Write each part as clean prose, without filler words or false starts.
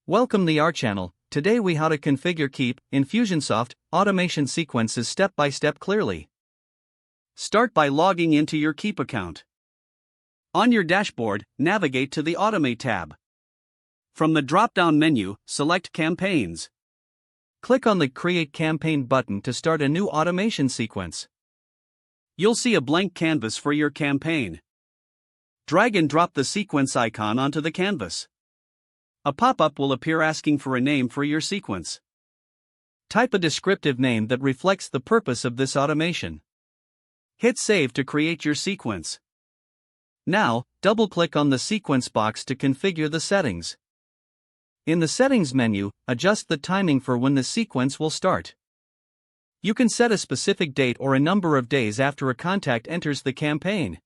Welcome to our channel. Today we how to configure Keap Infusionsoft automation sequences step by step clearly. Start by logging into your Keap account. On your dashboard, navigate to the Automate tab. From the drop-down menu, select Campaigns. Click on the Create Campaign button to start a new automation sequence. You'll see a blank canvas for your campaign. Drag and drop the sequence icon onto the canvas. A pop-up will appear asking for a name for your sequence. Type a descriptive name that reflects the purpose of this automation. Hit Save to create your sequence. Now, double-click on the sequence box to configure the settings. In the Settings menu, adjust the timing for when the sequence will start. You can set a specific date or a number of days after a contact enters the campaign.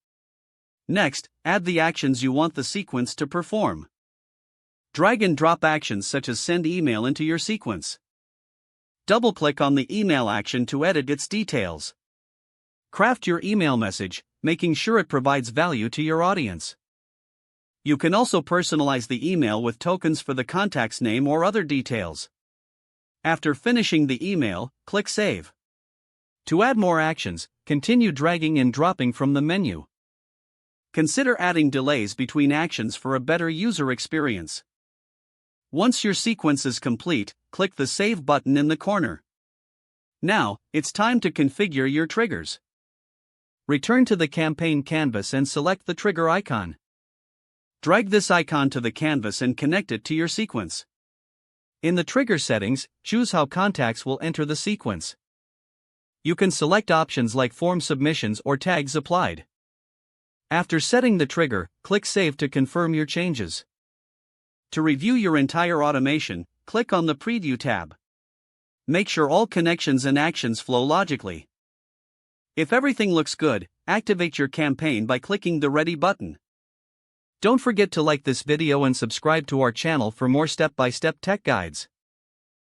Next, add the actions you want the sequence to perform. Drag and drop actions such as send email into your sequence. Double-click on the email action to edit its details. Craft your email message, making sure it provides value to your audience. You can also personalize the email with tokens for the contact's name or other details. After finishing the email, click Save. To add more actions, continue dragging and dropping from the menu. Consider adding delays between actions for a better user experience. Once your sequence is complete, click the Save button in the corner. Now, it's time to configure your triggers. Return to the campaign canvas and select the trigger icon. Drag this icon to the canvas and connect it to your sequence. In the trigger settings, choose how contacts will enter the sequence. You can select options like form submissions or tags applied. After setting the trigger, click Save to confirm your changes. To review your entire automation, click on the Preview tab. Make sure all connections and actions flow logically. If everything looks good, activate your campaign by clicking the Ready button. Don't forget to like this video and subscribe to our channel for more step-by-step tech guides.